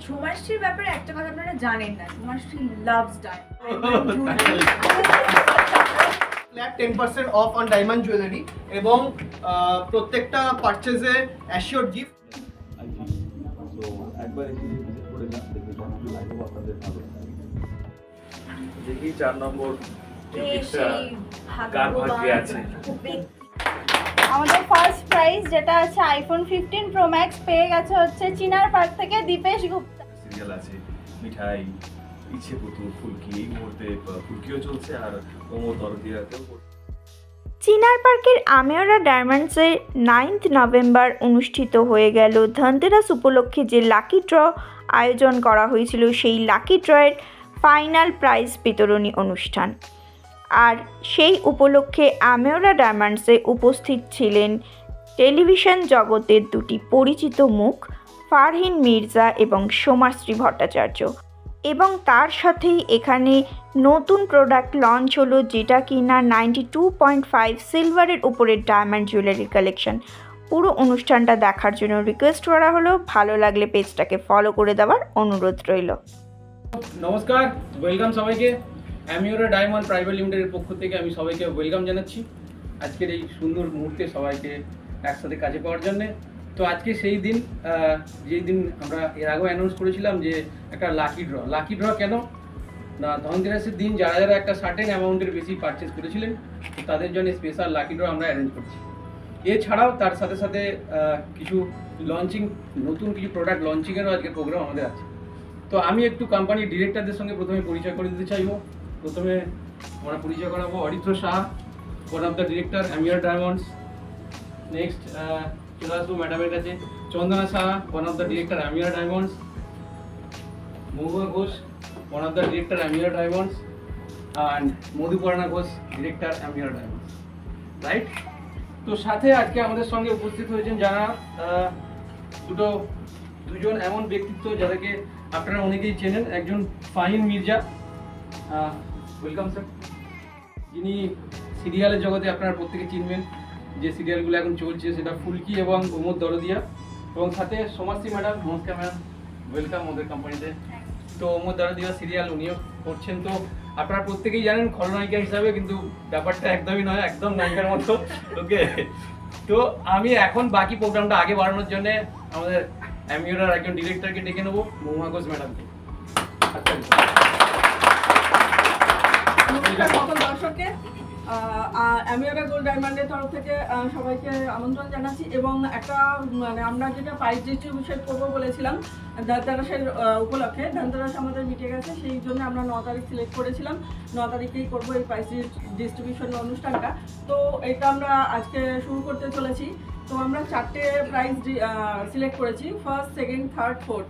সোমাশ্রীর ব্যাপারে একটা কথা আপনারা জানেন না, Somashree loves diamond. Flat 10% of on diamond jewellery এবং প্রত্যেকটা পারচেজে অ্যাসিওর গিফট। তো একবার এসে ভিজিট করে যান, দেখে লাইভও আপনাদের ভালো লাগবে। দেখি 4 নম্বর কার ভাগ্যে আছে। আমাদের ফার্স্ট প্রাইজ যেটা আছে আইফোন 15 প্রো ম্যাক্স পেয়ে গেছে হচ্ছে চিনার পার্ক থেকে দীপেশ গুপ্তা। সিরিয়াল আছে মিঠাই, ইচ্ছে পুতুল, ফুলকি, এই মুহূর্তে ফুলকিও চলছে আর ওমর দরদিয়াতেও। চিনার পার্কের আমেওরা ডায়মন্ডসে 9 নভেম্বর অনুষ্ঠিত হয়ে গেল ধনতেরাস উপলক্ষে যে লাকি ড্র আয়োজন করা হয়েছিল, সেই লাকি ড্রয়ের ফাইনাল প্রাইজ বিতরণী অনুষ্ঠান। আর সেই উপলক্ষে আমেওরা ডায়মন্ডসে উপস্থিত ছিলেন টেলিভিশন জগতের দুটি পরিচিত মুখ ফারহিন মির্জা এবং সোমাশ্রী ভট্টাচার্য। এবং তার সাথেই এখানে নতুন প্রোডাক্ট লঞ্চ হলো, যেটা কিনা 92.5 সিলভারের উপরে ডায়মন্ড জুয়েলারি কালেকশন। পুরো অনুষ্ঠানটা দেখার জন্য রিকোয়েস্ট করা হলো, ভালো লাগলে পেজটাকে ফলো করে দেওয়ার অনুরোধ রইল। নমস্কার, ওয়েলকাম সবাইকে। আমেওরা ডায়মন্ড প্রাইভেট লিমিটেডের পক্ষ থেকে আমি সবাইকে ওয়েলকাম জানাচ্ছি আজকের এই সুন্দর মুহূর্তে সবাইকে একসাথে কাজে পাওয়ার জন্যে। তো আজকে সেই দিন, যেই দিন আমরা এর আগেও অ্যানাউন্স করেছিলাম যে একটা লাকি ড্র কেন না, ধনতেরাসের দিন যারা যারা একটা সার্টেন অ্যামাউন্টের বেশি পারচেস করেছিলেন তাদের জন্য স্পেশাল লাকি ড্র আমরা অ্যারেঞ্জ করছি। এছাড়াও তার সাথে সাথে কিছু নতুন কিছু প্রোডাক্ট লঞ্চিংয়েরও আজকে প্রোগ্রাম আমাদের আছে। তো আমি একটু কোম্পানির ডিরেক্টরদের সঙ্গে প্রথমে পরিচয় করে দিতে চাইবো। প্রথমে আমরা পরিচয় করাবো Aritra Shah, one of the director Ameora Diamonds. Next চলে আসবো ম্যাডামের কাছে, Chandana Shah, one of the director Ameora Diamonds. Mahua Ghosh, one of the director Ameora Diamonds, and Madhuparna Ghosh, director Ameora Diamonds, right? তো সাথে আজকে আমাদের সঙ্গে উপস্থিত হয়েছেন যারা দুজন এমন ব্যক্তিত্ব যাদেরকে আপনারা অনেকেই চেনেন। একজন ফাহিম মির্জা, ওয়েলকাম স্যার, যিনি সিরিয়ালের জগতে আপনারা প্রত্যেকে চিনবেন, যে সিরিয়ালগুলো এখন চলছে সেটা ফুলকি এবং ওমর দরদিয়া। এবং সাথে সোমাশ্রী ম্যাডাম, নমস্কার ম্যাডাম, ওয়েলকাম আমাদের কোম্পানিতে। তো ওমর দরদিয়া সিরিয়াল উনিও করছেন। তো আপনারা প্রত্যেকেই জানেন খলনায়িকা হিসাবে, কিন্তু ব্যাপারটা একদমই নয়, একদম নায়িকার মতো। ওকে, তো আমি এখন বাকি প্রোগ্রামটা আগে বাড়ানোর জন্য আমাদের আমেওরার একজন ডিরেক্টরকে ডেকে নেবো, মহুয়া ঘোষ ম্যাডামকে। সকল দর্শককে আমেওরা গোল্ড ডায়মন্ডের তরফ থেকে সবাইকে আমন্ত্রণ জানাচ্ছি। এবং একটা আমরা যেটা প্রাইজ ডিস্ট্রিবিউশন করবো বলেছিলাম ধনতেরাসের উপলক্ষে, ধনতেরাস আমাদের মিটে গেছে, সেই জন্য আমরা 9 তারিখ সিলেক্ট করেছিলাম। 9 তারিখেই করবো এই প্রাইজ ডিস্ট্রিবিউশন অনুষ্ঠানটা। তো এটা আমরা আজকে শুরু করতে চলেছি। তো আমরা 4টে প্রাইজ সিলেক্ট করেছি, ফার্স্ট, সেকেন্ড, থার্ড, ফোর্থ।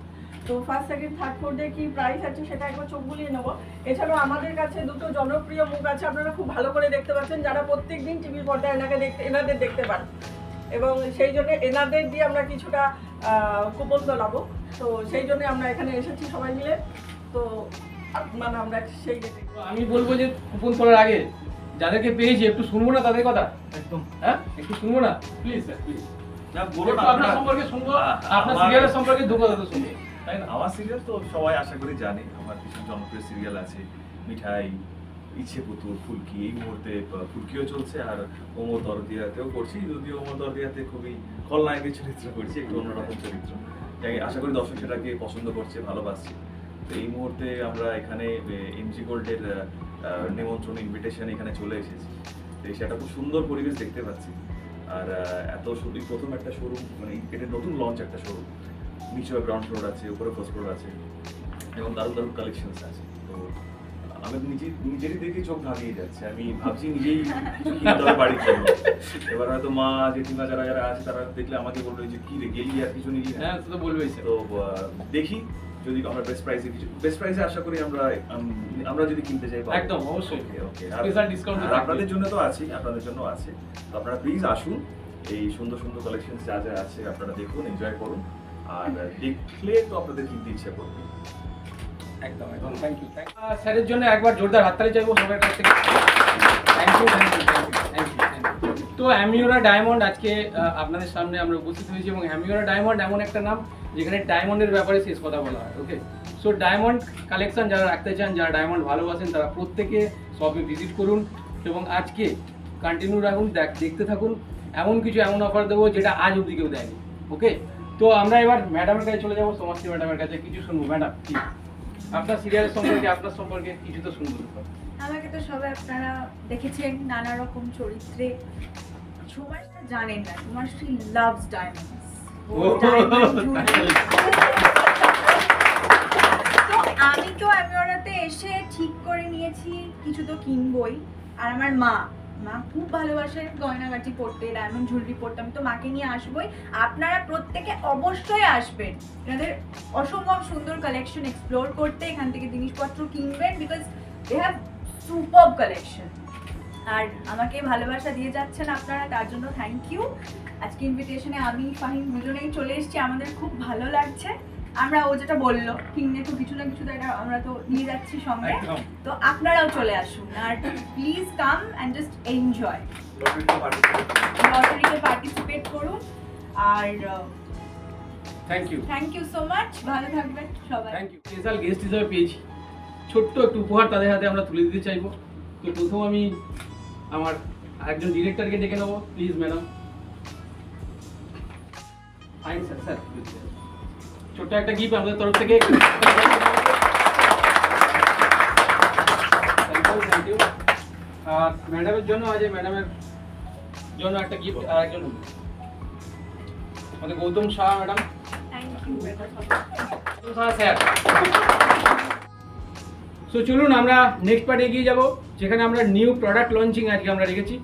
তো ফার্স্ট, সেকেন্ড, থার্ড, ফোর্থে কি প্রাইস আছে সেটা একবার চোখ বুলিয়ে নেবো। এছাড়াও আমাদের কাছে দুটো জনপ্রিয় মুখ আছে, আপনারা খুব ভালো করে দেখতে পাচ্ছেন, যারা প্রত্যেকদিন টিভির পর্দায় এনাদের দেখতে পান। এবং সেই জন্য এনাদের দিয়ে আমরা কিছুটা কুপন তোলাবো। তো সেই জন্য আমরা এখানে এসেছি সবাই মিলে। তো আমরা সেই আমি বলবো যে কুপন তোলার আগে যাদেরকে পেয়েছি একটু শুনবো না তাদের কথা? একদম, হ্যাঁ, একটু শুনবো না প্লিজ স্যার, প্লিজ। আপনার সম্পর্কে শুনবো, আপনার সিরিয়ালের সম্পর্কে দুটো কথা শুনবো। আমার সিরিয়াল তো সবাই আশা করি জানে, আমার কিছু জনপ্রিয় সিরিয়াল আছে, মিঠাই, ইচ্ছে পুতুল, ফুলকি, এই মুহূর্তে ফুলকিও চলছে আর ওমর দরদিয়াতেও করছি। যদিও ওমর দরদিয়াতে খুবই খলনায়কের চরিত্র করছি, একটু অন্যরকম চরিত্র, তাই আশা করি দর্শক সেটাকে পছন্দ করছে, ভালোবাসছে। তো এই মুহূর্তে আমরা এখানে এমজি গোল্ডের নিমন্ত্রণ, ইনভিটেশন এখানে চলে এসেছি। তো সেটা খুব সুন্দর পরিবেশ দেখতে পাচ্ছি। আর এত প্রথম একটা শোরুম, মানে এটা নতুন লঞ্চ একটা শোরুম, নিচে গ্রাউন্ড ফ্লোর আছে, উপরে ফার্স্ট ফ্লোর আছে এবং দারুণ দারুণ কালেকশনস আছে। তো আমি নিজেরই দেখে চোখ ধাঁধিয়ে যাচ্ছে, আমি ভাবছি নিজেই কিছু কিনতে হবে বাড়ির জন্য। এবার হয়তো মা, জেঠিমা যারা যারা আছে তারা দেখলে আমাকে বলবে যে কি রে গেলি আর কিছু নিলি। হ্যাঁ, তো বলবেই। তো দেখি যদি আমরা বেস্ট প্রাইসে আশা করি আমরা যদি কিনতে চাই একদম অবশ্যই ওকে, স্পেশাল ডিসকাউন্ট আপনাদের জন্য তো আছে, আপনাদের জন্য আছে। তো আপনারা প্লিজ আসুন, এই সুন্দর সুন্দর কালেকশন যা যা আছে আপনারা দেখুন, এনজয় করুন, আর দেখলে তো আপনাদের কিনতে ইচ্ছা করবে। একদম একদম, থ্যাংক ইউ। স্যারের জন্য একবার জোরদার হাততালি চাইবো সবার কাছ থেকে। Thank you. তো আমেওরা ডায়মন্ড আজকে আপনাদের সামনে আমরা উপস্থিত হয়েছি, এবং আমেওরা ডায়মন্ড এমন একটা নাম যেখানে ডায়মন্ডের ব্যাপারে শেষ কথা বলা হয়। ওকে, সো ডায়মন্ড কালেকশন যারা রাখতে চান, যারা ডায়মন্ড ভালোবাসেন, তারা প্রত্যেকে শপে ভিজিট করুন এবং আজকে কন্টিনিউ রাখুন, দেখতে থাকুন। এমন অফার দেবো যেটা আজ অবধি কেউ দেয়নি। ওকে, তো আমরা এবার ম্যাডামের কাছে চলে যাবো, সমাজসী ম্যাডামের কাছে কিছু শুনবো। ম্যাডাম, আপনার সিরিয়ালের সম্পর্কে, আপনার সম্পর্কে কিছু তো শুনবো। আমাকে তো সবাই আপনারা দেখেছেন নানা রকম চরিত্রে। সুমাশ্রী জানেন না, সুমাশ্রী লাভস ডায়মন্ডস। তো আমি তো অ্যামিওরাতে এসে ঠিক করে নিয়েছি কিছু তো কিনবই। আর আমার মা খুব ভালোবাসে গয়নাগাটি পরতে, ডায়মন্ড জুয়েলারি পরতে। আমি তো মাকে নিয়ে আসবোই। আপনারা প্রত্যেকে অবশ্যই আসবেন এনাদের অসম্ভব সুন্দর কালেকশন এক্সপ্লোর করতে, এখান থেকে জিনিসপত্র কিনবেন, because they have super collection. আর আমাকে ভালোবাসা দিয়ে যাচ্ছেন আপনারা, তার জন্য থ্যাংক ইউ। আজকে ইনভিটেশনে আমি ফাহিম দুজনেই চলে এসেছি, আমাদের খুব ভালো লাগছে। আমরা ও যেটা বললো কিনে তো কিছু না কিছু আমরা তো নিয়ে যাচ্ছি সঙ্গে, তো আপনারাও চলে আসুন আর please come and just enjoy, লটারিতে পার্টিসিপেট করুন। আর থ্যাংক ইউ সো মাচ, ভালো থাকবেন সবাই। Thank you. স্পেশাল গেস্ট হিসেবে পেয়েছি, ছোট্ট একটু উপহার তাদের হাতে আমরা তুলে দিতে চাইবো। তো প্রথম আমি আমার একজন ডিরেক্টরকে ডেকে নেবো, please madam. Fine sir, sir ছোট্ট একটা গিফট আমাদের তরফ থেকে। Thank you. আর ম্যাডামের জন্য ম্যাডামের জন্য একটা গিফট আর একজন আমাদের Gautam Shah madam. Thank you sir. So চলুন আমরা নেক্সট পার্টে এগিয়ে যাব, যেখানে আমরা নিউ প্রোডাক্ট লঞ্চিং আজকে আমরা রেখেছি।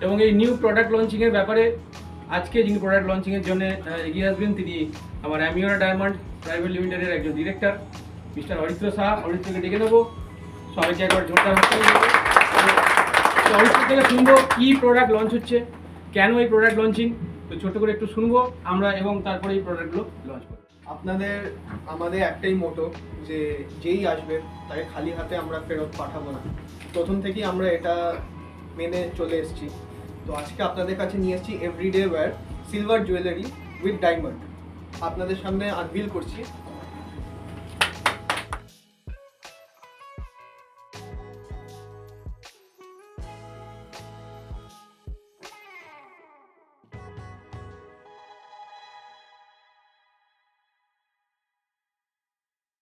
এবং এই নিউ প্রোডাক্ট লঞ্চিংয়ের ব্যাপারে আজকে যিনি প্রোডাক্ট লঞ্চিংয়ের জন্য এগিয়ে আসবেন, তিনি আমার অ্যামিওরা ডায়মন্ড প্রাইভেট লিমিটেডের একজন ডিরেক্টর মিস্টার অরিত্র শাহ। অরিত্রকে ডেকে নেবো, সবাইকে একবার জোরদার হাত তালি দেবো। তো অরিত্র থেকে শুনবো কী প্রোডাক্ট লঞ্চ হচ্ছে, কেন এই প্রোডাক্ট লঞ্চিং, তো ছোটো করে একটু শুনবো আমরা এবং তারপরে এই প্রোডাক্টগুলো লঞ্চ করবো। আমাদের একটাই মোটো যে যেই আসবে তাকে খালি হাতে আমরা ফেরত পাঠাবো না। প্রথম থেকেই আমরা এটা মেনে চলে এসেছি। তো আজকে আপনাদের কাছে নিয়ে এসেছি everyday wear silver jewellery with diamond. আপনাদের সামনে আনভিল করছি।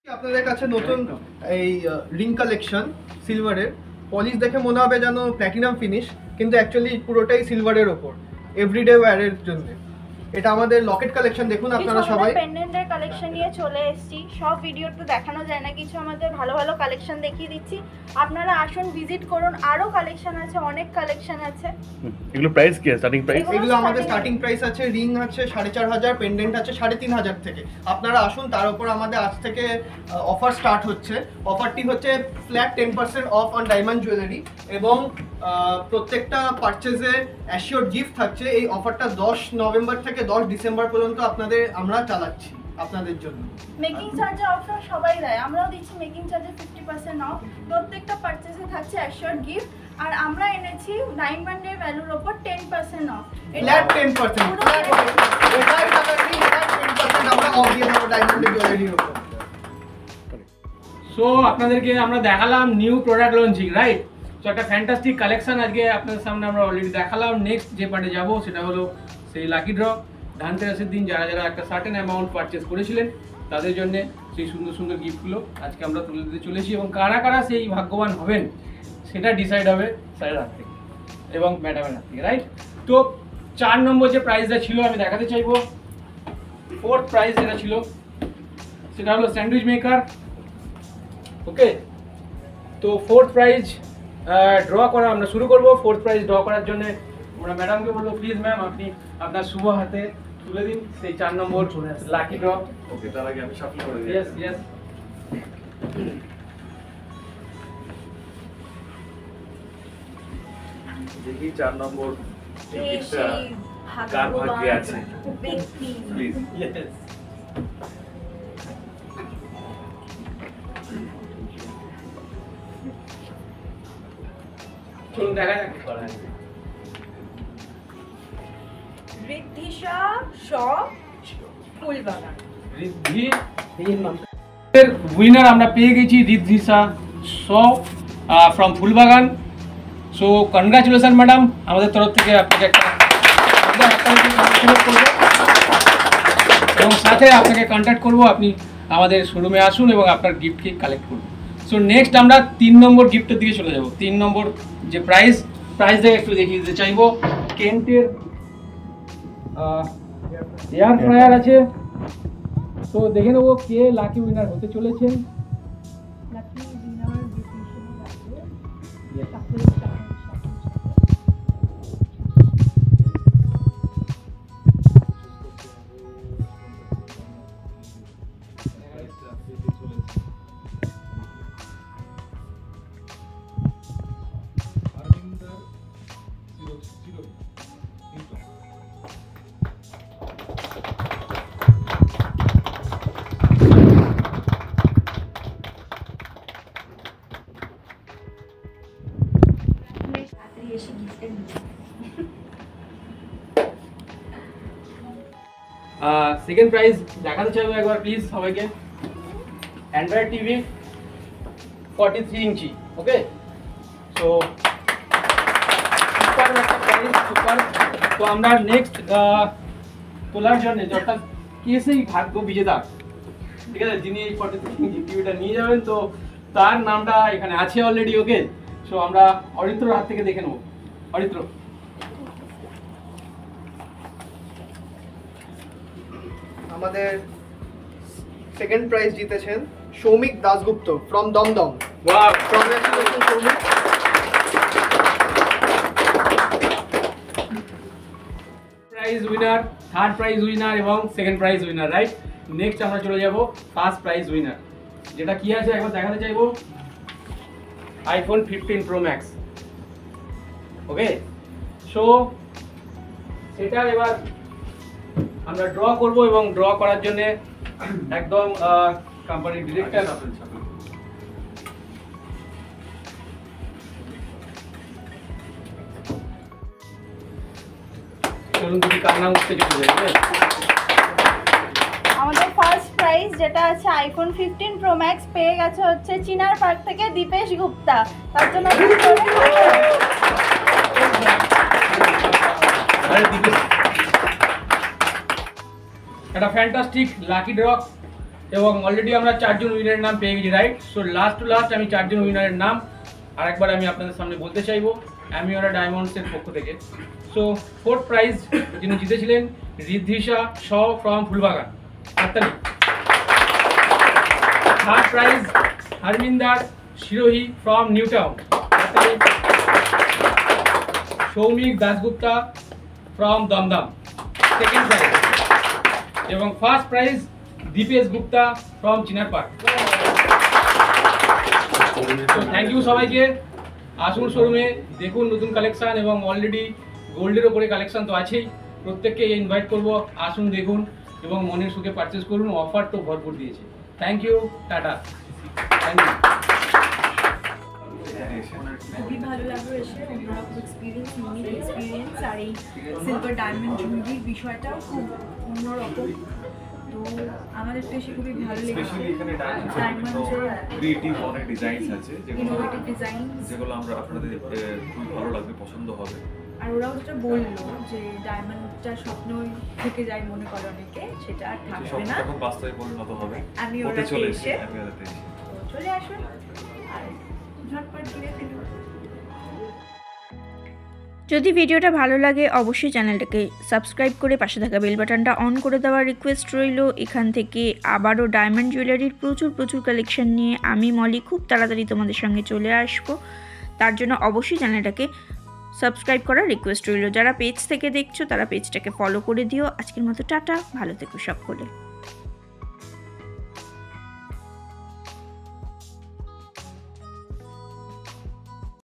আপনাদের কাছে নতুন এই রিং কালেকশন সিলভারের। পলিশ দেখে মনে হবে যেন প্ল্যাটিনাম ফিনিশ, কিন্তু অ্যাকচুয়ালি পুরোটাই সিলভারের ওপর, এভরিডে ওয়্যারের জন্য। এটা আমাদের লকেট কালেকশন, দেখুন আপনারা সবাই। পেন্ডেন্টের কালেকশন নিয়ে চলে এসেছি। সব ভিডিও তো দেখানো যায় না, কিছু আমাদের ভালো ভালো কালেকশন দেখিয়ে দিচ্ছি। আপনারা আসুন, ভিজিট করুন, আরো কালেকশন আছে, অনেক কালেকশন আছে। এগুলো প্রাইস কি স্টার্টিং প্রাইস? এগুলো আমাদের স্টার্টিং প্রাইস আছে, রিং আছে 4500, পেন্ডেন্ট আছে 3500 থেকে। আপনারা আসুন, তার উপর আমাদের আজ থেকে অফার স্টার্ট হচ্ছে। অফারটি হচ্ছে flat 10% of on diamond jewellery এবং প্রত্যেকটা পারচেজে অ্যাসিওর গিফট থাকছে। এই অফারটা 10 নভেম্বর থেকে 10 ডিসেম্বর পর্যন্ত আমরা চালাচ্ছি আপনাদের জন্য। মেকিং চার্জে অফার সবাই দেয়, আমরাও দিচ্ছি মেকিং চার্জে 50% অফ। প্রত্যেকটা পারচেজে থাকছে অ্যাসিওর গিফট। আর আমরা এনেছি ডায়মন্ডের ভ্যালুর উপর 10% অফ। ফ্ল্যাট 10%, এটাই টাকাটি 10% আমরা অফ দিয়ে দেবো ডায়মন্ডের জুয়েলারির উপর। সো আপনাদেরকে আমরা দেখালাম new product launching, right? So একটা ফ্যান্টাস্টিক কালেকশন আজকে আপনাদের সামনে আমরা অলরেডি দেখালাম। নেক্সট যে পার্টে যাব সেটা হলো সেই লাকি ড্র। ধানতেরাসের দিন যারা যারা একটা সার্টেন অ্যামাউন্ট পারচেস করেছিলেন তাদের জন্য সেই সুন্দর সুন্দর গিফটগুলো আজকে আমরা তুলে দিতে চলেছি। এবং কারা কারা সেই ভাগ্যবান হবেন সেটা ডিসাইড হবে স্যারের হাত থেকে এবং ম্যাডামের হাত থেকে, রাইট? তো 4 নম্বর যে প্রাইজটা ছিল আমি দেখাতে চাইবো। 4th প্রাইজ যেটা ছিল সেটা হলো স্যান্ডউইচ মেকার। ওকে, তো 4th প্রাইজ ড্র করা আমরা শুরু করব। 4th প্রাইজ ড্র করার জন্য আমরা ম্যাডামকে বলবো, প্লিজ ম্যাম আপনি আপনার শুভ হাতে তুলে দিন সেই 4 নম্বর লাকি ড্র। ওকে, তার আগে আমি শাফল করে দিই। Yes yes. দেখি 4 নম্বর সেই গিফটটা কার ভাগ্যে আছে, ব্যক্তি। প্লিজ। ইয়েস। চলুন দেখা যাক। বৃদ্ধিশা শ ফুলবাগান। ঋদ্ধি এর উইনার আমরা পেয়ে গেছি Riddhisha Shaw from Phoolbagan. So congratulation madam, আমাদের তরফ থেকে আপনাকে একটা করবো এবং সাথে আপনাকে কন্ট্যাক্ট করবো, আপনি আমাদের শোরুমে আসুন এবং আপনার গিফটকে কালেক্ট করুন। সো নেক্সট আমরা 3 নম্বর গিফটের দিকে চলে যাব। 3 নম্বর যে প্রাইজ দেখে একটু দেখিয়ে দিতে চাইবো। কেন্টের এয়ার ফ্রায়ার আছে। তো দেখে নেবো কে লাকি উইনার হতে চলেছেন। সেকেন্ড প্রাইজ দেখাতে চাইবো একবার প্লিজ সবাইকে। অ্যান্ড্রয়েড টিভি 43 ইঞ্চি। ওকে, সো সুপার। তো আমরা নেক্সট তোলার জন্য অর্থাৎ কে সেই ভাগ্য বিজেতা, ঠিক আছে, যিনি এই 43 ইঞ্চি টিভিটা নিয়ে যাবেন, তো তার নামটা এখানে আছে অলরেডি। ওকে, সো আমরা অরিত্রর হাত থেকে দেখে নেবো। অরিত্র, আমাদের সেকেন্ড প্রাইজ জিতেছেন Soumik Dasgupta from Dumdum. Wow, congratulation Soumik. Prize winner, third prize winner এবং second prize winner, right. Next আমরা চলে যাব ফার্স্ট প্রাইজ উইনার, যেটা কি আছে একবার দেখাতে চাইবো। IPhone 15 Pro Max। ওকে, সো সেটা এবার আমরা ড্র করব এবং ড্র করার জন্য একদম কোম্পানির ডিরেক্টর চলুন তুমি কার নাম উঠতে চলে যাবে। আমাদের ফার্স্ট প্রাইজ যেটা আছে আইফোন 15 Pro Max পেয়ে গেছে হচ্ছে চিনার পার্ক থেকে দীপেশ গুপ্তা। তার জন্য একটা ফ্যান্টাস্টিক লাকি ড্র এবং অলরেডি আমরা 4 জন উইনারের নাম পেয়ে গেছি, right. So last to last আমি 4 জন উইনারের নাম আরেকবার আমি আপনাদের সামনে বলতে চাইবো অ্যামিওরা ডায়মন্ডসের পক্ষ থেকে। সো ফোর্থ প্রাইজ যিনি জিতেছিলেন ঋদ্ধিশা শ ফ্রম ফুলবাগান, হাততালি। Third prize Harminder Sirohi from New Town, হাততালি। Soumik Dasgupta from Dumdum, second prize. এবং first prize Dipesh Gupta from Chinar Park. Thank you সবাইকে। আসুন শোরুমে দেখুন নতুন কালেকশন এবং অলরেডি গোল্ডের ওপরে কালেকশন তো আছেই, প্রত্যেককে ইনভাইট করবো, আসুন দেখুন এবং মনের সুখে পারচেস করুন। অফার তো ভরপুর দিয়েছে। Thank you, tata, thank you. খুবই ভালো লাগলো এসে, অন্যরকম এক্সপিরিয়েন্স, ইউনিক এক্সপিরিয়েন্স। আর এই সিলভার ডায়মন্ড জুয়েলারির বিষয়টাও খুব অন্যরকম। তো আমাদের তো এসে খুবই ভালো লেগেছে। স্পেশালি এখানে ডায়মন্ডের ক্রিয়েটিভ অনেক ডিজাইনস আছে ইনোভেটিভ ডিজাইন, যেগুলো আমরা আপনাদের খুব ভালো লাগবে, পছন্দ হবে। আর ওরাও যেটা বললো যে ডায়মন্ডটা স্বপ্নই থেকে যায় মনে করে অনেকে, সেটা আর থাকবে না, তখন বাস্তবে পরিণত হবে। আমি হতে ওরা চলেছে, এসে আমি ওরাতে এসে। তো চলে আসুন আর ঝটপট কিনে ফেলুন। যদি ভিডিওটা ভালো লাগে অবশ্যই চ্যানেলটাকে সাবস্ক্রাইব করে পাশে থাকা বেল বাটনটা অন করে দেওয়ার রিকোয়েস্ট রইল। এখান থেকে আবারও ডায়মন্ড জুয়েলারির প্রচুর কালেকশন নিয়ে আমি মলি খুব তাড়াতাড়ি তোমাদের সঙ্গে চলে আসব। তার জন্য অবশ্যই চ্যানেলটাকে সাবস্ক্রাইব করার রিকোয়েস্ট রইল। যারা পেজ থেকে দেখছো তারা পেজটাকে ফলো করে দিও। আজকের মতো টাটা, ভালো থেকো সকলে।